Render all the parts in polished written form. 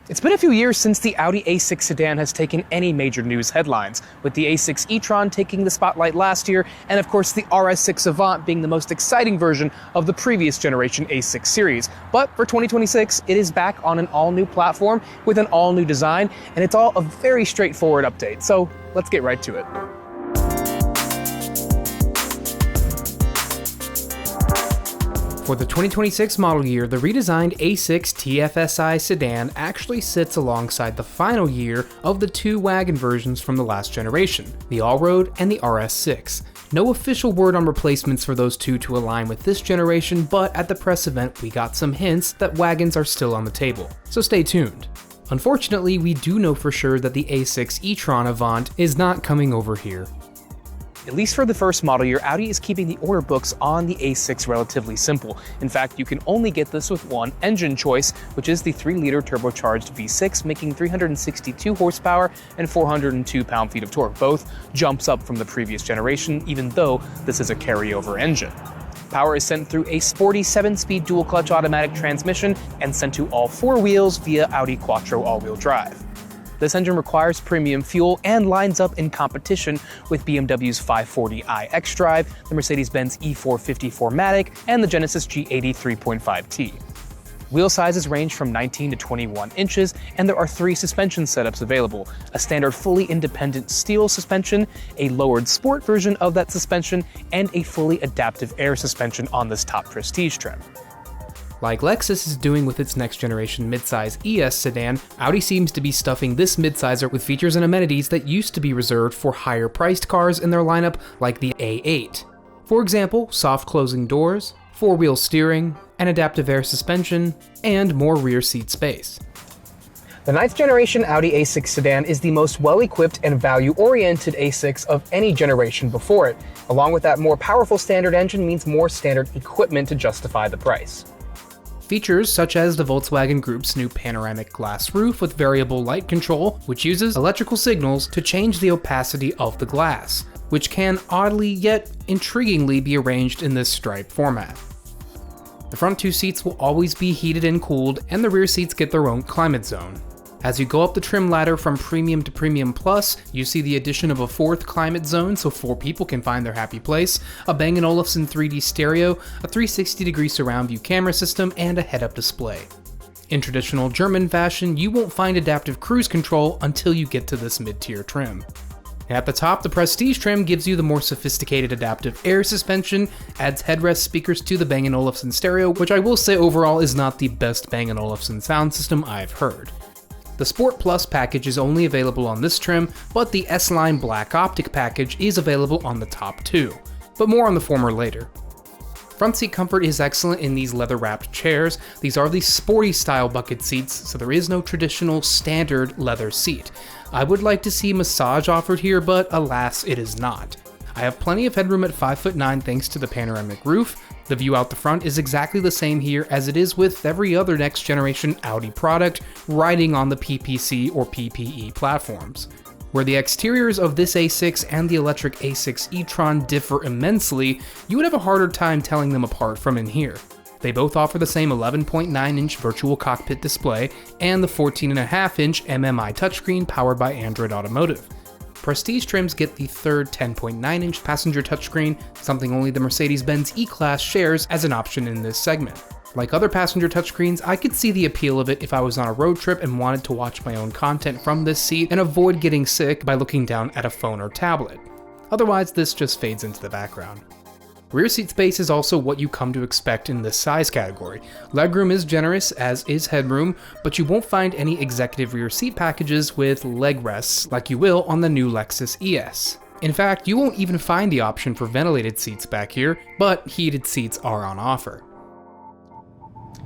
It's been a few years since the Audi A6 sedan has taken any major news headlines, with the A6 e-tron taking the spotlight last year, and of course the RS6 Avant being the most exciting version of the previous generation A6 series. But for 2026, it is back on an all-new platform with an all-new design, and it's all a very straightforward update, so let's get right to it. For the 2026 model year, the redesigned A6 TFSI Sedan actually sits alongside the final year of the two wagon versions from the last generation, the Allroad and the RS6. No official word on replacements for those two to align with this generation, but at the press event we got some hints that wagons are still on the table, so stay tuned. Unfortunately, we do know for sure that the A6 e-tron Avant is not coming over here. At least for the first model year, Audi is keeping the order books on the A6 relatively simple. In fact, you can only get this with one engine choice, which is the 3-liter turbocharged V6, making 362 horsepower and 402 pound-feet of torque. Both jumps up from the previous generation, even though this is a carryover engine. Power is sent through a sporty 7-speed dual-clutch automatic transmission and sent to all four wheels via Audi Quattro all-wheel drive. This engine requires premium fuel and lines up in competition with BMW's 540i xDrive, the Mercedes-Benz E450 4MATIC, and the Genesis G80 3.5T. Wheel sizes range from 19 to 21 inches, and there are 3 suspension setups available: a standard fully independent steel suspension, a lowered sport version of that suspension, and a fully adaptive air suspension on this top prestige trim. Like Lexus is doing with its next generation midsize ES sedan, Audi seems to be stuffing this midsizer with features and amenities that used to be reserved for higher priced cars in their lineup, like the A8. For example, soft closing doors, 4-wheel steering, an adaptive air suspension, and more rear seat space. The 9th generation Audi A6 sedan is the most well-equipped and value-oriented A6 of any generation before it. Along with that more powerful standard engine means more standard equipment to justify the price. Features such as the Volkswagen Group's new panoramic glass roof with variable light control, which uses electrical signals to change the opacity of the glass, which can oddly yet intriguingly be arranged in this stripe format. The front 2 seats will always be heated and cooled, and the rear seats get their own climate zone. As you go up the trim ladder from Premium to Premium Plus, you see the addition of a 4th climate zone so 4 people can find their happy place, a Bang & Olufsen 3D stereo, a 360-degree surround view camera system, and a head-up display. In traditional German fashion, you won't find adaptive cruise control until you get to this mid-tier trim. At the top, the Prestige trim gives you the more sophisticated adaptive air suspension, adds headrest speakers to the Bang & Olufsen stereo, which I will say overall is not the best Bang & Olufsen sound system I've heard. The Sport Plus package is only available on this trim, but the S-Line Black Optic package is available on the top 2, but more on the former later. Front seat comfort is excellent in these leather-wrapped chairs. These are the sporty style bucket seats, so there is no traditional standard leather seat. I would like to see massage offered here, but alas, it is not. I have plenty of headroom at 5'9" thanks to the panoramic roof. The view out the front is exactly the same here as it is with every other next generation Audi product riding on the PPC or PPE platforms. Where the exteriors of this A6 and the electric A6 e-tron differ immensely, you would have a harder time telling them apart from in here. They both offer the same 11.9-inch virtual cockpit display and the 14.5-inch MMI touchscreen powered by Android Automotive. Prestige trims get the third 10.9-inch passenger touchscreen, something only the Mercedes-Benz E-Class shares as an option in this segment. Like other passenger touchscreens, I could see the appeal of it if I was on a road trip and wanted to watch my own content from this seat and avoid getting sick by looking down at a phone or tablet. Otherwise, this just fades into the background. Rear seat space is also what you come to expect in this size category. Legroom is generous, as is headroom, but you won't find any executive rear seat packages with leg rests like you will on the new Lexus ES. In fact, you won't even find the option for ventilated seats back here, but heated seats are on offer.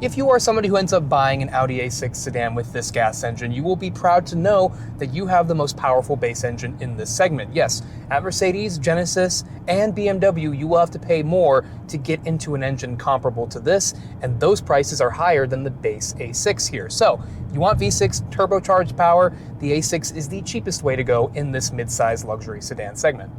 If you are somebody who ends up buying an Audi A6 sedan with this gas engine, you will be proud to know that you have the most powerful base engine in this segment. Yes, at Mercedes, Genesis, and BMW, you will have to pay more to get into an engine comparable to this, and those prices are higher than the base A6 here. So, if you want V6 turbocharged power, the A6 is the cheapest way to go in this mid-size luxury sedan segment.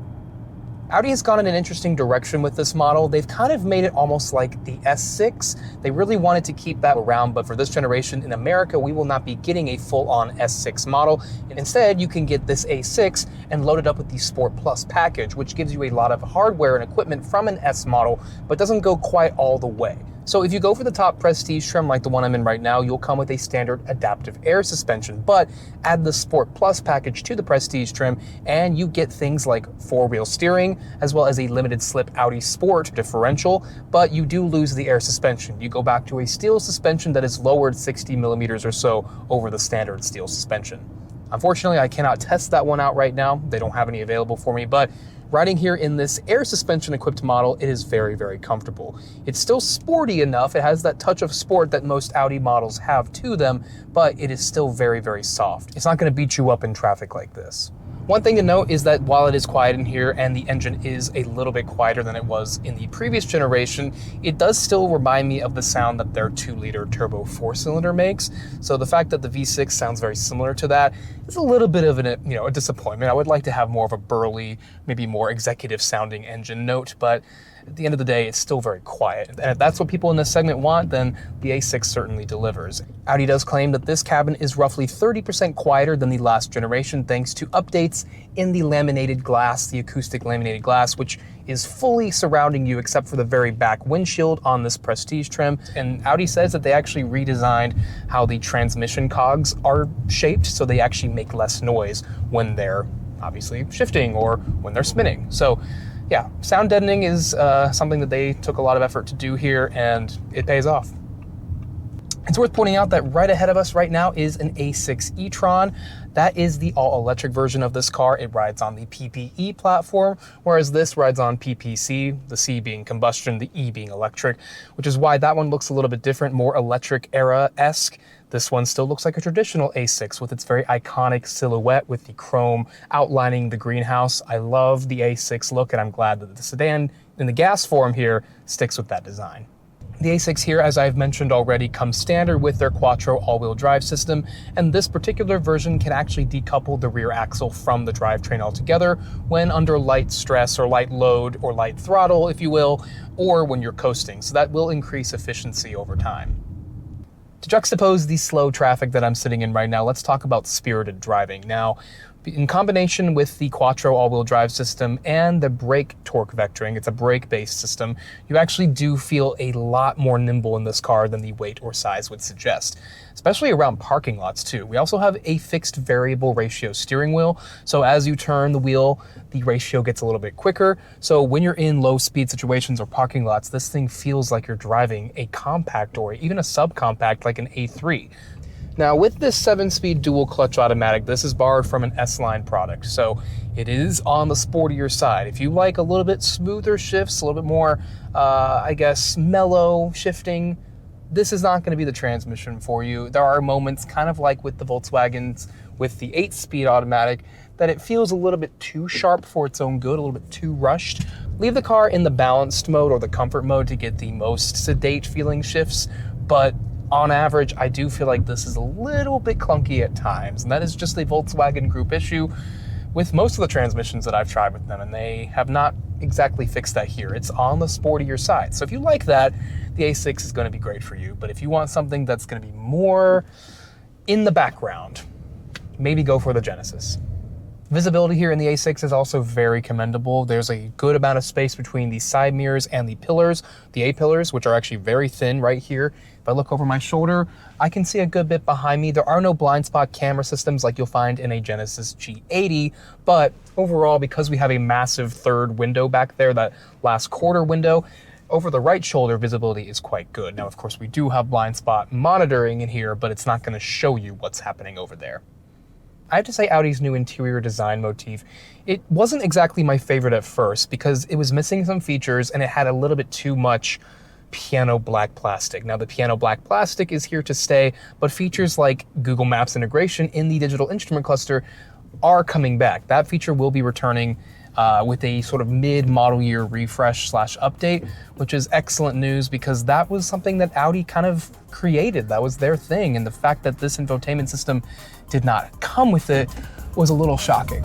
Audi has gone in an interesting direction with this model. They've kind of made it almost like the S6. They really wanted to keep that around, but for this generation in America, we will not be getting a full-on S6 model. And instead, you can get this A6 and load it up with the Sport Plus package, which gives you a lot of hardware and equipment from an S model, but doesn't go quite all the way. So if you go for the top prestige trim like the one I'm in right now, you'll come with a standard adaptive air suspension, but add the Sport Plus package to the prestige trim and you get things like four-wheel steering, as well as a limited slip Audi Sport differential, but you do lose the air suspension. You go back to a steel suspension that is lowered 60 millimeters or so over the standard steel suspension. Unfortunately, I cannot test that one out right now. They don't have any available for me, but riding here in this air suspension equipped model, it is very, very comfortable. It's still sporty enough. It has that touch of sport that most Audi models have to them, but it is still very, very soft. It's not going to beat you up in traffic like this. One thing to note is that while it is quiet in here and the engine is a little bit quieter than it was in the previous generation, it does still remind me of the sound that their 2-liter turbo 4-cylinder makes. So the fact that the V6 sounds very similar to that is a little bit of a disappointment. I would like to have more of a burly, maybe more executive sounding engine note, but at the end of the day, it's still very quiet. And if that's what people in this segment want, then the A6 certainly delivers. Audi does claim that this cabin is roughly 30% quieter than the last generation thanks to updates in the laminated glass, the acoustic laminated glass, which is fully surrounding you except for the very back windshield on this prestige trim. And Audi says that they actually redesigned how the transmission cogs are shaped so they actually make less noise when they're obviously shifting or when they're spinning. So yeah, sound deadening is something that they took a lot of effort to do here, and it pays off. It's worth pointing out that right ahead of us right now is an A6 e-tron. That is the all-electric version of this car. It rides on the PPE platform, whereas this rides on PPC, the C being combustion, the E being electric, which is why that one looks a little bit different, more electric era-esque. This one still looks like a traditional A6 with its very iconic silhouette with the chrome outlining the greenhouse. I love the A6 look, and I'm glad that the sedan in the gas form here sticks with that design. The A6 here, as I've mentioned already, comes standard with their Quattro all-wheel drive system, and this particular version can actually decouple the rear axle from the drivetrain altogether when under light stress or light load or light throttle, if you will, or when you're coasting. So that will increase efficiency over time. To juxtapose the slow traffic that I'm sitting in right now, let's talk about spirited driving. Now, in combination with the Quattro all-wheel drive system and the brake torque vectoring, it's a brake-based system, you actually do feel a lot more nimble in this car than the weight or size would suggest, especially around parking lots too. We also have a fixed variable ratio steering wheel, so as you turn the wheel, the ratio gets a little bit quicker. So when you're in low-speed situations or parking lots, this thing feels like you're driving a compact or even a subcompact like an A3. Now with this 7-speed dual clutch automatic, this is borrowed from an S-Line product, so it is on the sportier side. If you like a little bit smoother shifts, a little bit more, mellow shifting, this is not going to be the transmission for you. There are moments, kind of like with the Volkswagens with the 8-speed automatic, that it feels a little bit too sharp for its own good, a little bit too rushed. Leave the car in the balanced mode or the comfort mode to get the most sedate feeling shifts, but on average, I do feel like this is a little bit clunky at times, and that is just a Volkswagen Group issue with most of the transmissions that I've tried with them, and they have not exactly fixed that here. It's on the sportier side. So if you like that, the A6 is going to be great for you, but if you want something that's going to be more in the background, maybe go for the Genesis. Visibility here in the A6 is also very commendable. There's a good amount of space between the side mirrors and the pillars, the A-pillars, which are actually very thin right here. If I look over my shoulder, I can see a good bit behind me. There are no blind spot camera systems like you'll find in a Genesis G80, but overall, because we have a massive third window back there, that last quarter window, over the right shoulder, visibility is quite good. Now, of course, we do have blind spot monitoring in here, but it's not going to show you what's happening over there. I have to say Audi's new interior design motif, it wasn't exactly my favorite at first because it was missing some features and it had a little bit too much piano black plastic. Now the piano black plastic is here to stay, but features like Google Maps integration in the digital instrument cluster are coming back. That feature will be returning with a sort of mid-model year refresh/update, which is excellent news because that was something that Audi kind of created. That was their thing, and the fact that this infotainment system did not come with it was a little shocking.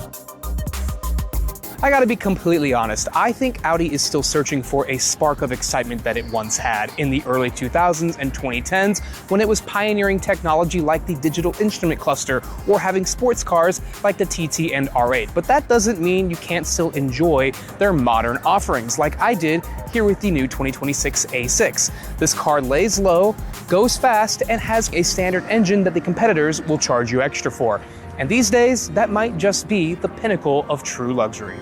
I gotta be completely honest, I think Audi is still searching for a spark of excitement that it once had in the early 2000s and 2010s when it was pioneering technology like the digital instrument cluster or having sports cars like the TT and R8. But that doesn't mean you can't still enjoy their modern offerings like I did here with the new 2026 A6. This car lays low, goes fast, and has a standard engine that the competitors will charge you extra for. And these days, that might just be the pinnacle of true luxury.